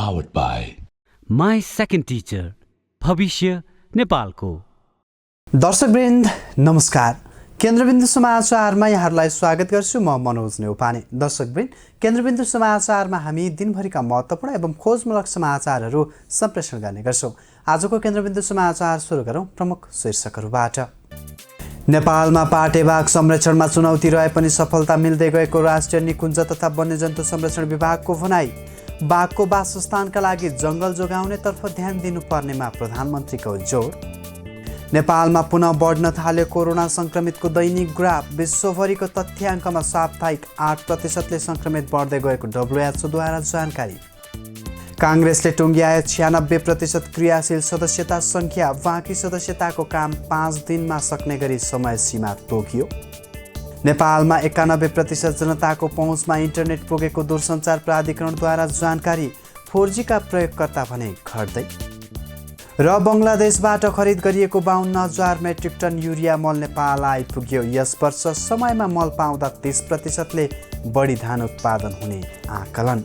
powered by My Second Teacher, भविष्य नेपालको। दर्शकवृन्द नमस्कार। केन्द्रबिन्दु समाचारमा यहाँहरूलाई स्वागत गर्छु। म मनोज नेउपाने। दर्शकवृन्द, केन्द्रबिन्दु समाचारमा हामी दिनभरिका महत्त्वपूर्ण एवं खोजमूलक समाचारहरू सम्प्रेषण गर्ने गर्छौँ। आजको केन्द्रबिन्दु समाचार सुरु गरौँ प्रमुख शीर्षकहरूबाट। नेपालमा पाटे बाघ संरक्षणमा चुनौती रहे पनि सफलता मिल्दै गएको राष्ट्रिय निकुञ्ज तथा वन्यजन्तु संरक्षण विभागको भनाई। बाघको वासस्थानका लागि जङ्गल जोगाउनेतर्फ ध्यान दिनुपर्नेमा प्रधानमन्त्रीको जोड। नेपालमा पुनः बढ्न थाल्यो कोरोना संक्रमितको दैनिक ग्राफ। विश्वभरिको तथ्याङ्कमा साप्ताहिक 8%ले संक्रमित बढ्दै गएको WHOद्वारा जानकारी। काङ्ग्रेसले टुङ्ग्यायो 96% क्रियाशील सदस्यता सङ्ख्या। बाँकी सदस्यताको काम 5 दिनमा सक्ने गरी समय सीमा तोकियो। नेपालमा 91% जनताको पहुँचमा इन्टरनेट पुगेको दूरसञ्चार प्राधिकरणद्वारा जानकारी। 4G का प्रयोगकर्ता भने घट्दै। र बङ्गलादेशबाट खरिद गरिएको 52,000 मेट्रिक टन युरिया मल नेपाल आइपुग्यो। यस वर्ष समयमा मल पाउँदा 30%ले बढी धान उत्पादन हुने आकलन।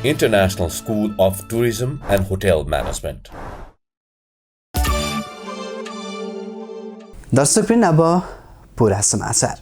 International School of Tourism and Hotel Management. दर्शकवृन्द, अब पुरा समाचार।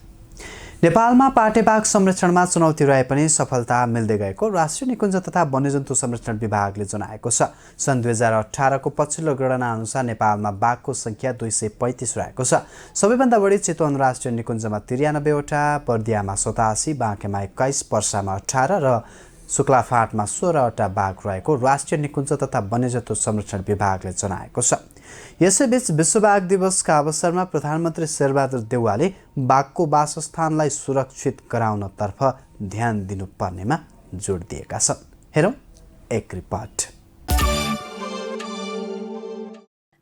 नेपालमा पाटेबाघ संरक्षणमा चुनौती रहे पनि सफलता मिल्दै गएको राष्ट्रिय निकुञ्ज तथा वन्यजन्तु संरक्षण विभागले जनाएको छ। सन् 2018 को पछिल्लो गणना अनुसार नेपालमा बाघको संख्या 235 रहेको छ। सबैभन्दा बढी चितवन राष्ट्रिय निकुञ्जमा 93 वटा, बर्दियामा 87, बाँकेमा 21, पर्सामा 18 र शुक्लाफाटमा 16 वटा बाघ रहेको राष्ट्रिय निकुञ्ज तथा वन्यजन्तु संरक्षण विभागले जनाएको छ। यसैबीच विश्व बाघ दिवसका अवसरमा प्रधानमन्त्री शेरबहादुर देउवाले बाघको वासस्थानलाई सुरक्षित गराउनतर्फ ध्यान दिनुपर्नेमा जोड दिएका छन्। हेरौँ एक रिपोर्ट।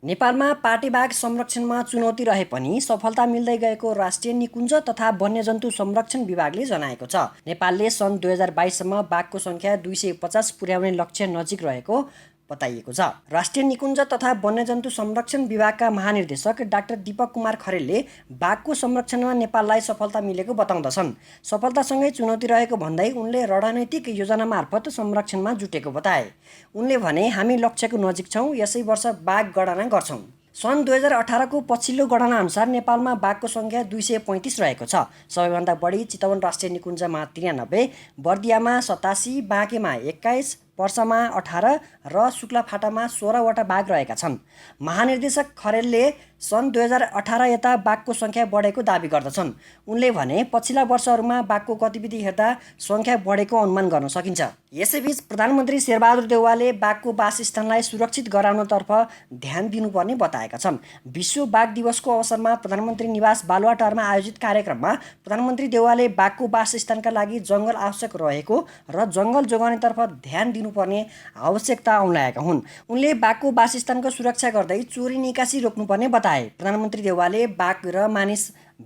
नेपालमा पाटेबाघ संरक्षणमा चुनौती रहे पनि सफलता मिल्दै गएको राष्ट्रिय निकुञ्ज तथा वन्यजन्तु संरक्षण विभागले जनाएको छ। नेपालले सन् 2022 सम्म बाघको संख्या 250 पुर्याउने लक्ष्य नजिक रहेको बताइएको छ। राष्ट्रिय निकुञ्ज तथा वन्यजन्तु संरक्षण विभागका महानिर्देशक डाक्टर दीपक कुमार खरेलले बाघको संरक्षणमा नेपाललाई सफलता मिलेको बताउँदछन्। सफलतासँगै चुनौती रहेको भन्दै उनले रणनीतिक योजना मार्फत संरक्षणमा जुटेको बताए। उनले भने, हामी लक्ष्यको नजिक छौँ, यसै वर्ष बाघ गणना गर्छौँ। सन् 2018 को पछिल्लो गणना अनुसार नेपालमा बाघको संख्या 235 रहेको छ। सबैभन्दा बढी चितवन राष्ट्रिय निकुञ्जमा 93, बर्दियामा 87, बाँकेमा 21, पर्सामा 18 र शुक्लाफाटामा 16 वटा बाघ रहेका छन्। महानिर्देशक खरेलले सन् 2018 यता बाघको संख्या बढेको दाबी गर्दछन्। उनले भने, पछिल्ला वर्षहरूमा बाघको गतिविधि हेर्दा संख्या बढेको अनुमान गर्न सकिन्छ। यसैबीच प्रधानमन्त्री शेरबहादुर देउवाले बाघको वासस्थानलाई सुरक्षित गराउनतर्फ ध्यान दिनुपर्ने बताएका छन्। विश्व बाघ दिवसको अवसरमा प्रधानमन्त्री निवास बालुवाटारमा आयोजित कार्यक्रममा प्रधानमन्त्री देउवाले बाघको वासस्थानका लागि जङ्गल आवश्यक रहेको र जङ्गल जोगाउनेतर्फ ध्यान दिनुपर्ने आवश्यकता औँल्याएका हुन्। उनले बाघको वासस्थानको सुरक्षा गर्दै चोरी निकासी रोक्नुपर्ने बताए। प्रधानमन्त्री देउवाले बाघ र मानिस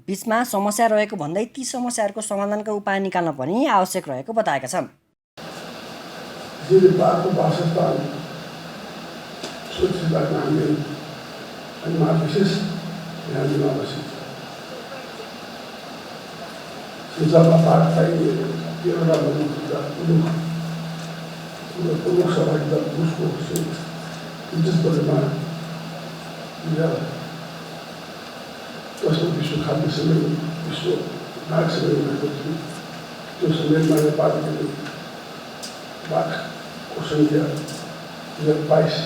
बीचमा समस्या रहेको भन्दै ती समस्याहरूको समाधानका उपाय निकाल्न पनि आवश्यक रहेको बताएका छन्। बाघको वासस्थान सुरक्षित राख्न हामीमा विशेष ध्यान दिन आवश्यक छ। जब बाघ पाइने 13 प्रमुख सहभागिता उसको 29 बजेमा दसौँ विश्व खाद्य सम्मेलन, विश्व बाघ सम्मेलन भएको थियो। त्यो सम्मेलनमा नेपालले बाघको सङ्ख्या 2022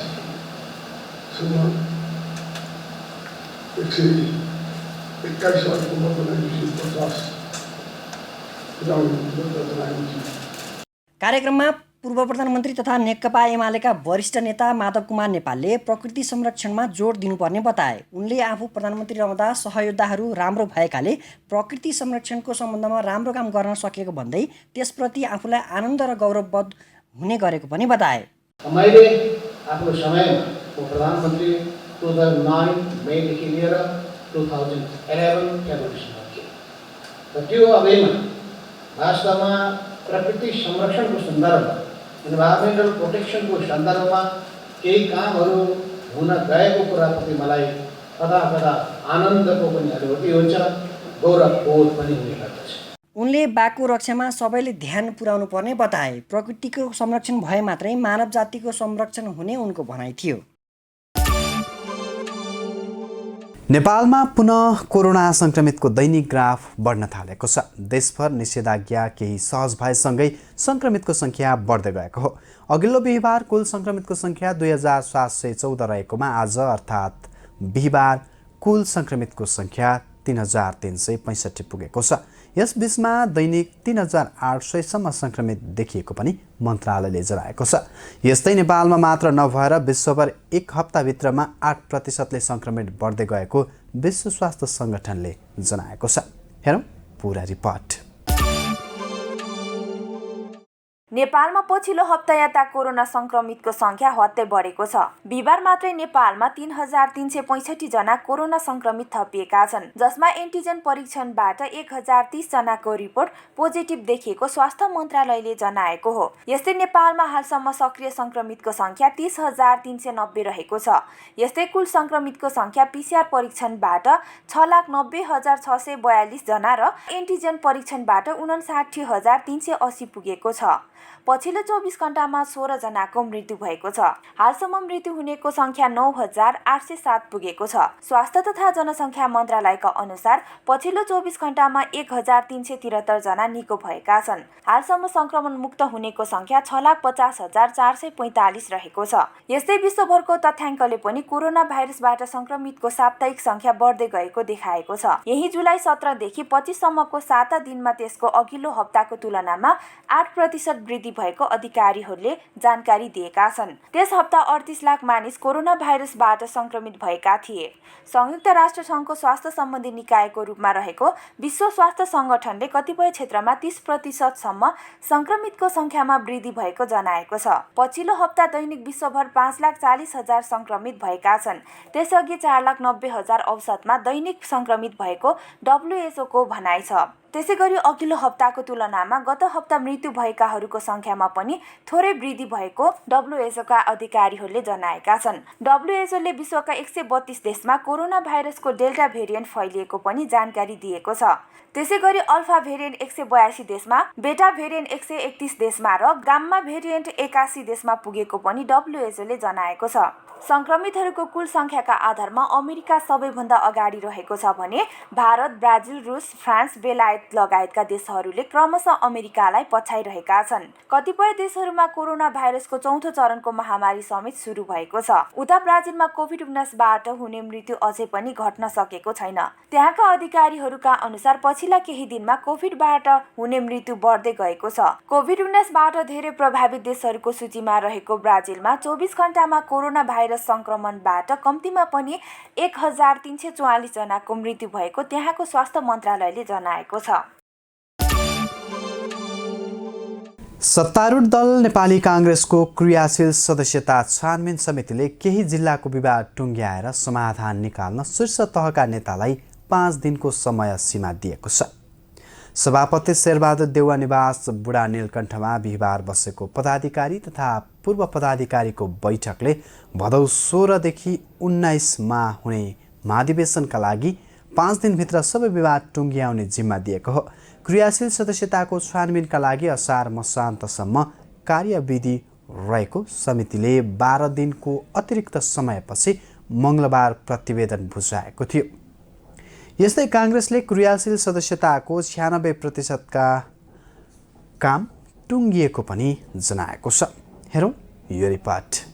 सम्म 121 वटाको मध्ये 250 पुर्याउने जनाएको थियो। कार्यक्रममा पूर्व प्रधानमन्त्री तथा नेकपा एमालेका वरिष्ठ नेता माधव कुमार नेपालले प्रकृति संरक्षणमा जोड दिनुपर्ने बताए। उनले आफू प्रधानमन्त्री रहँदा सहयोद्धाहरू राम्रो भएकाले प्रकृति संरक्षणको सम्बन्धमा राम्रो काम गर्न सकेको भन्दै त्यसप्रति आफूलाई आनन्द र गौरवबोध हुने गरेको पनि बताए। मैले आफ्नो समयमा म प्रधानमन्त्री 2009 मेदेखि लिएर 2011 फेब्रुअरीसम्म थिएँ र त्यो अवधिमा वास्तवमा प्रकृति संरक्षणको सन्दर्भमा, इन्भाइरोमेन्टल प्रोटेक्सनको सन्दर्भमा केही कामहरू हुन गएको कुराप्रति मलाई कदा कदा आनन्दको पनि अनुभूति हुन्छ, गौरवबोध पनि हुने गर्दछ। उनले बाघको रक्षामा सबैले ध्यान पुर्याउनु पर्ने बताए। प्रकृतिको संरक्षण भए मात्रै मानव जातिको संरक्षण हुने उनको भनाइ थियो। नेपालमा पुनः कोरोना संक्रमितको दैनिक ग्राफ बढ्न थालेको छ। देशभर निषेधाज्ञा केही सहज भएसँगै संक्रमितको संख्या बढ्दै गएको हो। अघिल्लो बिहिबार कुल संक्रमितको संख्या 2714 रहेकोमा आज अर्थात् बिहिबार कुल संक्रमितको संख्या 3365 पुगेको छ। यस बीचमा दैनिक 3800 सम्म संक्रमित देखिएको पनि मन्त्रालयले जनाएको छ। यस्तै नेपालमा मात्र नभएर विश्वभर एक हप्ताभित्रमा 8% संक्रमित बढ्दै गएको विश्व स्वास्थ्य संगठनले जनाएको छ। हेरौँ पुरा रिपोर्ट। नेपालमा पछिल्लो हप्ता यता कोरोना संक्रमितको संख्या हत्तै बढेको छ। बिहिबार मात्रै नेपालमा 3365 जना कोरोना संक्रमित थपिएका छन्, जसमा एन्टिजेन परीक्षणबाट 1030 जनाको रिपोर्ट पोजिटिभ देखिएको स्वास्थ्य मन्त्रालयले जनाएको हो। यस्तै नेपालमा हालसम्म सक्रिय संक्रमितको संख्या 30,390 रहेको छ। यस्तै कुल संक्रमितको संख्या पीसीआर परीक्षणबाट 6,90,642 जना र एन्टिजेन परीक्षणबाट 59,380 पुगेको छ। पछिल्लो 24 घण्टामा 16 जनाको मृत्यु भएको छ। हालसम्म मृत्यु हुनेको संख्या 9,807 पुगेको छ। स्वास्थ्य तथा जनसङ्ख्या मन्त्रालयका अनुसार पछिल्लो 24 घण्टामा 1,373 जना निको भएका छन्। हालसम्म संक्रमण मुक्त हुनेको संख्या 6,50,445 रहेको छ। यस्तै विश्वभरको तथ्याङ्कले पनि कोरोना भाइरसबाट संक्रमितको साप्ताहिक संख्या बढ्दै गएको देखाएको छ। यही जुलाई 17 देखि 25 सम्मको 7 दिनमा त्यसको अघिल्लो हप्ताको तुलनामा 8% वृद्धि भएको अधिकारीहरूले जानकारी दिएका छन्। त्यस हप्ता 38 लाख मानिस कोरोना भाइरसबाट संक्रमित भएका थिए। संयुक्त राष्ट्र सङ्घको स्वास्थ्य सम्बन्धी निकायको रूपमा रहेको विश्व स्वास्थ्य सङ्गठनले कतिपय क्षेत्रमा 30% सम्म संक्रमितको संख्यामा वृद्धि भएको जनाएको छ। पछिल्लो हप्ता दैनिक विश्वभर 5,40,000 संक्रमित भएका छन्। त्यसअघि 4,90,000 औसतमा दैनिक संक्रमित भएको WHO को भनाइ छ। त्यसैगरी अघिल्लो हप्ताको तुलनामा गत हप्ता मृत्यु भएकाहरूको संख्यामा पनि थोरै वृद्धि भएको WHO का अधिकारीहरूले जनाएका छन्। WHO ले विश्वका 132 देशमा कोरोना भाइरसको डेल्टा भेरिएन्ट फैलिएको पनि जानकारी दिएको छ। त्यसैगरी अल्फा भेरिएन्ट 182 देशमा, बेटा भेरिएन्ट 131 देशमा र गाम्मा भेरिएन्ट 81 देशमा पुगेको पनि WHO ले जनाएको छ। संक्रमितहरूको कुल संख्याका आधारमा अमेरिका सबैभन्दा अगाडि रहेको छ भने भारत, ब्राजिल, रुस, फ्रान्स, बेलायत लगायतका देशहरूले क्रमशः अमेरिकालाई पछाइरहेका छन्। कतिपय देशहरूमा कोरोना भाइरसको चौथो चरणको महामारी समेत सुरु भएको छ। उता ब्राजिलमा कोभिड-19बाट हुने मृत्यु अझै पनि घट्न सकेको छैन। त्यहाँका अधिकारीहरूका अनुसार पछिल्ला केही दिनमा कोभिडबाट हुने मृत्यु बढ्दै गएको छ। कोभिड-19बाट धेरै प्रभावित देशहरूको सूचीमा रहेको ब्राजिलमा 24 घण्टामा कोरोना भाइरस संक्रमणबाट कम्तीमा पनि 1,344 जनाको मृत्यु भएको त्यहाँको स्वास्थ्य मन्त्रालयले जनाएको छ। सत्तारूढ दल नेपाली काङ्ग्रेसको क्रियाशील सदस्यता छानबिन समितिले केही जिल्लाको विवाद टुङ्ग्याएर समाधान निकाल्न शीर्ष तहका नेतालाई 5 दिनको समय सीमा दिएको छ। सभापति शेरबहादुर देउवा निवास बुढा नीलकण्ठमा बिहिबार बसेको पदाधिकारी तथा पूर्व पदाधिकारीको बैठकले भदौ 16 देखि 19 मा हुने महाधिवेशनका लागि 5 दिनभित्र सबै विवाद टुङ्ग्याउने जिम्मा दिएको हो। क्रियाशील सदस्यताको छानबिनका लागि असार मसान्तसम्म कार्यविधि रहेको समितिले 12 दिनको अतिरिक्त समयपछि मङ्गलबार प्रतिवेदन बुझाएको थियो। यस्तै काङ्ग्रेसले क्रियाशील सदस्यताको 96% का काम टुङ्गिएको पनि जनाएको छ। हेरौँ यो रिपोर्ट।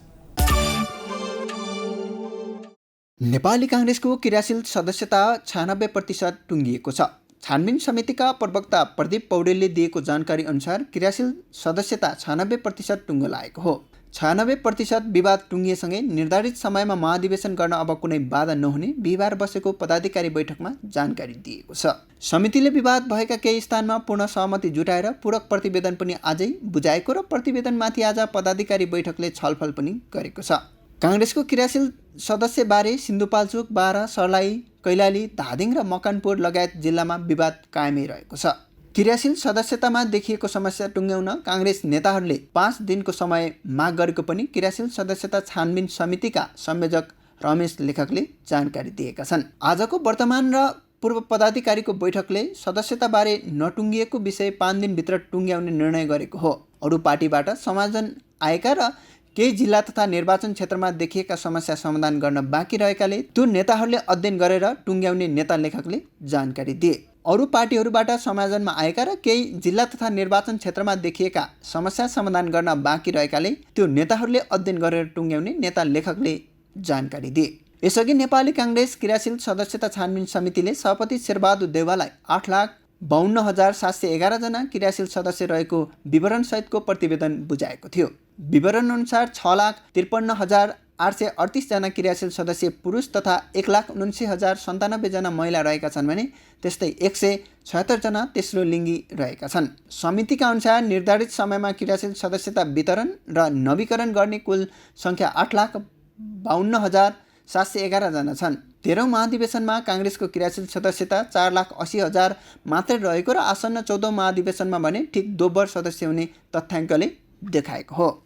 नेपाली काङ्ग्रेसको क्रियाशील सदस्यता 96% टुङ्गिएको छ। छानबिन समितिका प्रवक्ता प्रदीप पौडेलले दिएको जानकारी अनुसार क्रियाशील सदस्यता 96% टुङ्गो लागेको हो। 96% विवाद टुङ्गिएसँगै निर्धारित समयमा महाधिवेशन गर्न अब कुनै बाधा नहुने बिहिबार बसेको पदाधिकारी बैठकमा जानकारी दिएको छ। समितिले विवाद भएका केही स्थानमा पूर्ण सहमति जुटाएर पूरक प्रतिवेदन पनि आजै बुझाएको र प्रतिवेदनमाथि आज पदाधिकारी बैठकले छलफल पनि गरेको छ। काङ्ग्रेसको क्रियाशील सदस्यबारे सिन्धुपाल्चोक, बारा, सर्लाही, कैलाली, धादिङ र मकनपुर लगायत जिल्लामा विवाद कायमै रहेको छ। क्रियाशील सदस्यतामा देखिएको समस्या टुङ्ग्याउन काङ्ग्रेस नेताहरूले 5 दिनको समय माग गरेको पनि क्रियाशील सदस्यता छानबिन समितिका संयोजक रमेश लेखकले जानकारी दिएका छन्। आजको वर्तमान र पूर्व पदाधिकारीको बैठकले सदस्यताबारे नटुङ्गिएको विषय 5 दिनभित्र टुङ्ग्याउने निर्णय गरेको हो। अरू पार्टीबाट समायोजन आएका र केही जिल्ला तथा निर्वाचन क्षेत्रमा देखिएका समस्या समाधान गर्न बाँकी रहेकाले त्यो नेताहरूले अध्ययन गरेर टुङ्ग्याउने नेता लेखकले जानकारी दिए। अरू पार्टीहरूबाट समायोजनमा आएका र केही जिल्ला तथा निर्वाचन क्षेत्रमा देखिएका समस्या समाधान गर्न बाँकी रहेकाले त्यो नेताहरूले अध्ययन गरेर टुङ्ग्याउने नेता लेखकले जानकारी दिए। यसअघि नेपाली काङ्ग्रेस क्रियाशील सदस्यता छानबिन समितिले सभापति शेरबहादुर देउवालाई 8,52,711 जना क्रियाशील सदस्य रहेको विवरणसहितको प्रतिवेदन बुझाएको थियो। विवरणअनुसार 6,53,838 जना क्रियाशील सदस्य पुरुष तथा 1,79,097 जना महिला रहेका छन् भने त्यस्तै 176 जना तेस्रो लिङ्गी रहेका छन्। समितिका अनुसार निर्धारित समयमा क्रियाशील सदस्यता वितरण र नवीकरण गर्ने कुल सङ्ख्या 8,52,711 जना छन्। 13औं महाधिवेशनमा काङ्ग्रेसको क्रियाशील सदस्यता 4,80,000 मात्रै रहेको र आसन्न 14औं महाधिवेशनमा भने ठिक दोब्बर सदस्य हुने तथ्याङ्कले देखाएको हो।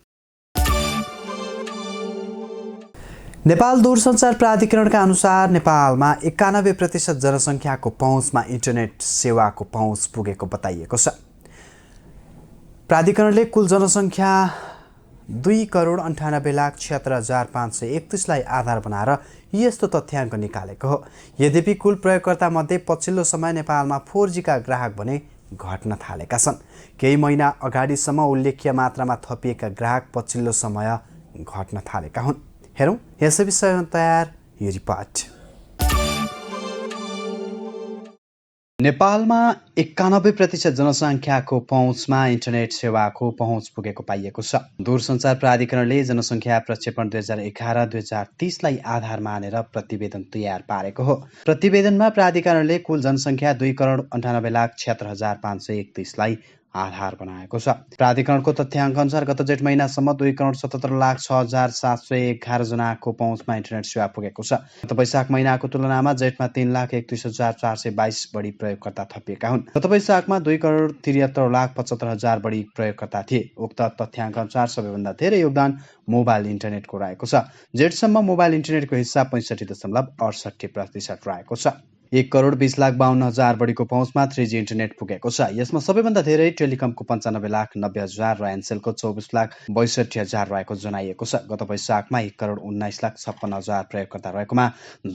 नेपाल दूरसञ्चार प्राधिकरणका अनुसार नेपालमा 91% जनसङ्ख्याको पहुँचमा इन्टरनेट सेवाको पहुँच पुगेको बताइएको छ। प्राधिकरणले कुल जनसङ्ख्या 2,98,76,531 लाई आधार बनाएर यस्तो तथ्याङ्क निकालेको हो। यद्यपि कुल प्रयोगकर्तामध्ये पछिल्लो समय नेपालमा 4G का ग्राहक भने घट्न थालेका छन्। केही महिना अगाडिसम्म उल्लेख्य मात्रामा थपिएका ग्राहक पछिल्लो समय घट्न थालेका हुन्। हेरौँ यस विषयमा तयार यो रिपोर्ट। नेपालमा 91% जनसङ्ख्याको पहुँचमा इन्टरनेट सेवाको पहुँच पुगेको पाइएको छ। दूरसञ्चार प्राधिकरणले जनसङ्ख्या प्रक्षेपण 2011-2030 लाई आधार मानेर प्रतिवेदन तयार पारेको हो। प्रतिवेदनमा प्राधिकरणले कुल जनसङ्ख्या 2,98,76,531 लाई आधार बनाएको छ। प्राधिकरणको तथ्याङ्क अनुसार गत जेठ महिनासम्म 2,77,06,711 जनाको पहुँचमा इन्टरनेट सेवा पुगेको छ। गत वैशाख महिनाको तुलनामा जेठमा 3,31,422 बढी प्रयोगकर्ता थपिएका हुन्। गत वैशाखमा 2,73,75,000 बढी प्रयोगकर्ता थिए। उक्त तथ्याङ्क अनुसार सबैभन्दा धेरै योगदान मोबाइल इन्टरनेटको रहेको छ। जेठसम्म मोबाइल इन्टरनेटको हिस्सा 65.68% रहेको छ। 1,20,52,000 बढीको पहुँचमा 3G इन्टरनेट पुगेको छ। यसमा सबैभन्दा धेरै टेलिकमको 95,90,000 र एनसेलको 24,62,000 रहेको जनाइएको छ। गत वैशाखमा 1,19,56,000 प्रयोगकर्ता रहेकोमा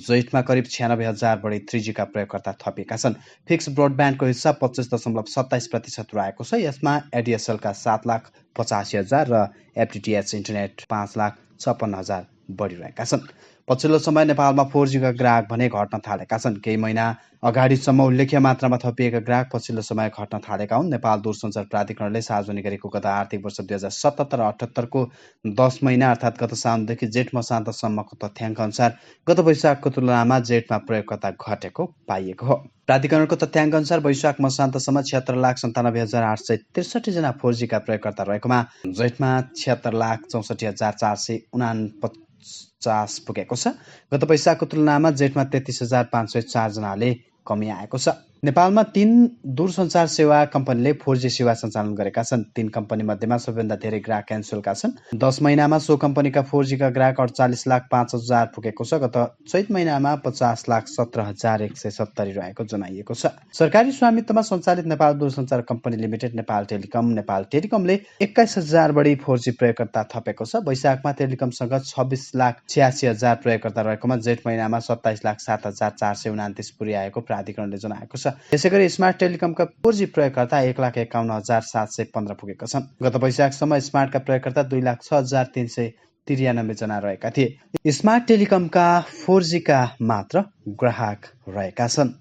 जेठमा करिब 96,000 बढी 3G का प्रयोगकर्ता थपिएका छन्। फिक्स ब्रोडब्यान्डको हिस्सा 25.27% रहेको छ। यसमा एडिएसएलका 7,85,000 र एफटिटिएच इन्टरनेट 5,56,000 बढी रहेका छन्। पछिल्लो समय नेपालमा 4G का ग्राहक भने घट्न थालेका छन्। केही महिना अगाडिसम्म उल्लेख्य मात्रामा थपिएका ग्राहक पछिल्लो समय घट्न थालेका हुन्। नेपाल दूरसञ्चार प्राधिकरणले सार्वजनिक गरेको गत आर्थिक वर्ष 2077-78 को 10 महिना अर्थात् गत साउनदेखि जेठ मसान्तसम्मको तथ्याङ्क अनुसार गत वैशाखको तुलनामा जेठमा प्रयोगकर्ता घटेको पाइएको हो। प्राधिकरणको तथ्याङ्क अनुसार वैशाख मसान्तसम्म 76,97,863 जना 4G का प्रयोगकर्ता रहेकोमा जेठमा 76,64,449 पुगेको छ। गत वैशाखको तुलनामा जेठमा 33,504 जनाले कमी आएको छ। नेपालमा 3 दूरसञ्चार सेवा कम्पनीले 4G सेवा सञ्चालन गरेका छन्। 3 कम्पनी मध्येमा सबैभन्दा धेरै ग्राहक क्यान्सलका छन्। 10 महिनामा सो कम्पनीका 4G का ग्राहक 48,05,000 पुगेको छ। गत चैत महिनामा 50,17,170 रहेको जनाइएको छ। सरकारी स्वामित्वमा सञ्चालित नेपाल दूरसञ्चार कम्पनी लिमिटेड नेपाल टेलिकमले 21,000 बढी 4G प्रयोगकर्ता थपेको छ। वैशाखमा टेलिकमसँग 26,86,000 प्रयोगकर्ता रहेकोमा जेठ महिनामा 27,07,429 पुर्याएको प्राधिकरणले जनाएको छ। यसैगरी स्मार्ट टेलिकमका 4G प्रयोगकर्ता 1,51,715 पुगेका छन्। गत वैशाखसम्म स्मार्टका प्रयोगकर्ता 2,06,393 जना रहेका थिए। स्मार्ट टेलिकमका 4G का मात्र ग्राहक रहेका छन्।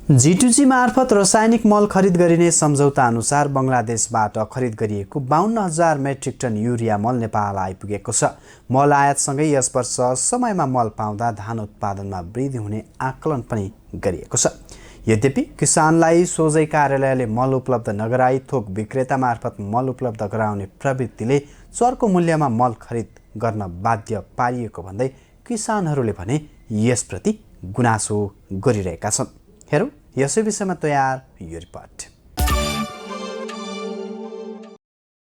G2G मार्फत रासायनिक मल खरिद गरिने सम्झौता अनुसार बङ्गलादेशबाट खरिद गरिएको 52,000 मेट्रिक टन युरिया मल नेपाल आइपुगेको छ। मल आयातसँगै यस वर्ष समयमा मल पाउँदा धान उत्पादनमा वृद्धि हुने आकलन पनि गरिएको छ। यद्यपि किसानलाई सोझै कार्यालयले मल उपलब्ध नगराई थोक विक्रेता मार्फत मल उपलब्ध गराउने प्रवृत्तिले चर्को मूल्यमा मल खरिद गर्न बाध्य पारिएको भन्दै किसानहरूले भने यसप्रति गुनासो गरिरहेका छन्। हेरौँ यसै विषयमा तयार यो रिपोर्ट।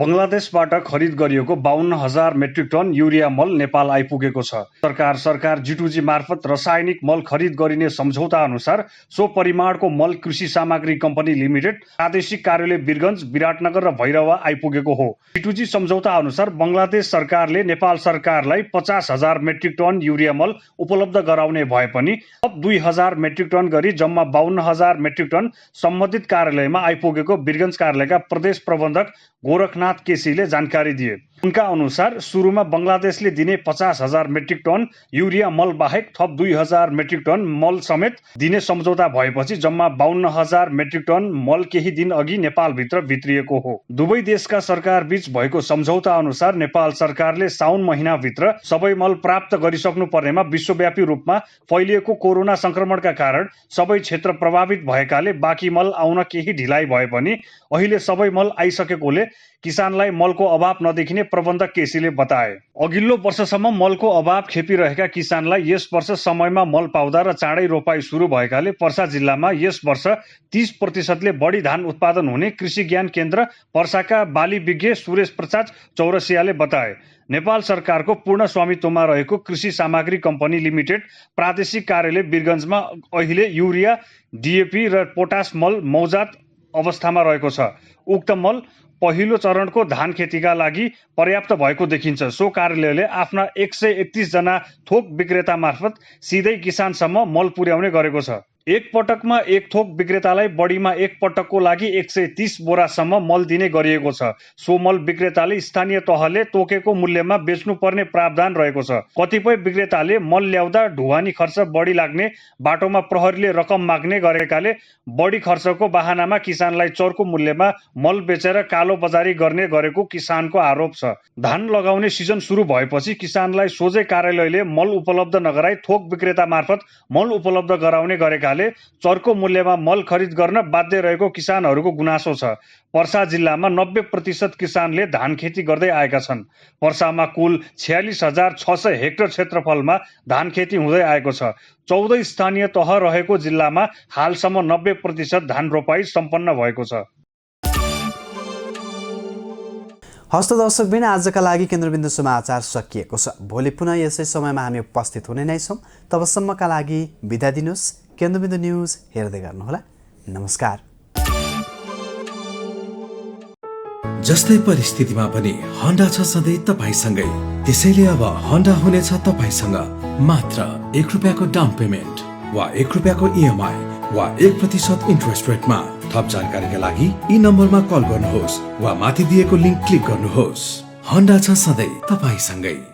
बङ्गलादेशबाट खरिद गरिएको 52,000 मेट्रिक टन युरिया मल नेपाल आइपुगेको छ। सरकार G2G मार्फत रासायनिक मल खरिद गरिने सम्झौता अनुसार सो परिमाणको मल कृषि सामग्री कम्पनी लिमिटेड प्रादेशिक कार्यालय वीरगञ्ज, विराटनगर र भैरवा आइपुगेको हो। G2G सम्झौता अनुसार बङ्गलादेश सरकारले नेपाल सरकारलाई 50,000 मेट्रिक टन युरिया मल उपलब्ध गराउने भए पनि थप 2,000 मेट्रिक टन गरी जम्मा 52,000 मेट्रिक टन सम्बन्धित कार्यालयमा आइपुगेको वीरगञ्ज कार्यालयका प्रदेश प्रबन्धक गोरखनाथ केसीले जानकारी दिए। उनका अनुसार सुरुमा बङ्गलादेशले दिने 50,000 मेट्रिक टन युरिया मल बाहेक थप 2,000 मेट्रिक टन मल समेत दिने सम्झौता भएपछि जम्मा 52,000 मेट्रिक टन मल केही दिन अघि नेपालभित्र भित्रिएको हो। दुवै देशका सरकार बीच भएको सम्झौता अनुसार नेपाल सरकारले साउन महिनाभित्र सबै मल प्राप्त गरिसक्नु पर्नेमा विश्वव्यापी रूपमा फैलिएको कोरोना संक्रमणका कारण सबै क्षेत्र प्रभावित भएकाले बाँकी मल आउन केही ढिलाइ भए पनि अहिले सबै मल आइसकेकोले किसानलाई मलको अभाव नदेखिने प्रबन्धक केसीले बताए। अघिल्लो वर्षसम्म मलको अभाव खेपिरहेका किसानलाई यस वर्ष समयमा मल पाउँदा र चाँडै रोपाई सुरु भएकाले पर्सा जिल्लामा यस वर्ष 30% बढी धान उत्पादन हुने कृषि ज्ञान केन्द्र पर्साका बाली विज्ञ सुरेश प्रसाद चौरसियाले बताए। नेपाल सरकारको पूर्ण स्वामित्वमा रहेको कृषि सामग्री कम्पनी लिमिटेड प्रादेशिक कार्यालय वीरगञ्जमा अहिले युरिया, DAP र पोटास मल मौजात अवस्थामा रहेको छ। उक्त मल पहिलो चरणको धान खेतीका लागि पर्याप्त भएको देखिन्छ। सो कार्यालयले आफ्ना 131 जना थोक विक्रेता मार्फत सिधै किसानसम्म मल पुर्याउने गरेको छ। एक पटकमा एक थोक विक्रेतालाई बढीमा एक पटकको लागि 130 बोरासम्म मल दिने गरिएको छ। सो मल विक्रेताले स्थानीय तहले तोकेको मूल्यमा बेच्नुपर्ने प्रावधान रहेको छ। कतिपय विक्रेताले मल ल्याउँदा ढुवानी खर्च बढी लाग्ने, बाटोमा प्रहरीले रकम माग्ने गरेकाले बढी खर्चको बहानामा किसानलाई चर्को मूल्यमा मल बेचेर कालो बजारी गर्ने गरेको किसानको आरोप छ। धान लगाउने सिजन सुरु भएपछि किसानलाई सोझै कार्यालयले मल उपलब्ध नगराई थोक विक्रेता मार्फत मल उपलब्ध गराउने गरेकाले चर्को मूल्यमा मल खरिद गर्न बाध्य रहेको किसानहरूको गुनासो छ। पर्सा जिल्लामा 90% किसानले धान खेती गर्दै आएका छन्। पर्सामा कुल 46,600 हेक्टर क्षेत्रफलमा धान खेती हुँदै आएको छ। 14 स्थानीय तह रहेको जिल्लामा हालसम्म 90% धान रोपाई सम्पन्न भएको छ। हस्त दर्शकबिन, आजका लागि केन्द्रबिन्दु समाचार सकिएको छ। भोलि पुनः यसै समयमा हामी उपस्थित हुने नै छौँ। तबसम्मका लागि बिदा दिनुहोस्। केन्द्रबिन्दु न्युज हेर्दै गर्नुहोला। नमस्कार। जस्तै परिस्थितिमा पनि होन्डा छ सधैँ तपाईसँगै। त्यसैले अब होन्डा हुनेछ तपाईसँग मात्र 1 रुपियाँको डाउन पेमेन्ट वा 1 रुपियाँको EMI वा 1% इन्ट्रेस्ट रेटमा। थप जानकारीका लागि यी नम्बरमा कल गर्नुहोस् वा माथि दिएको लिङ्क क्लिक गर्नुहोस्। होन्डा छ सधैँ तपाईसँगै।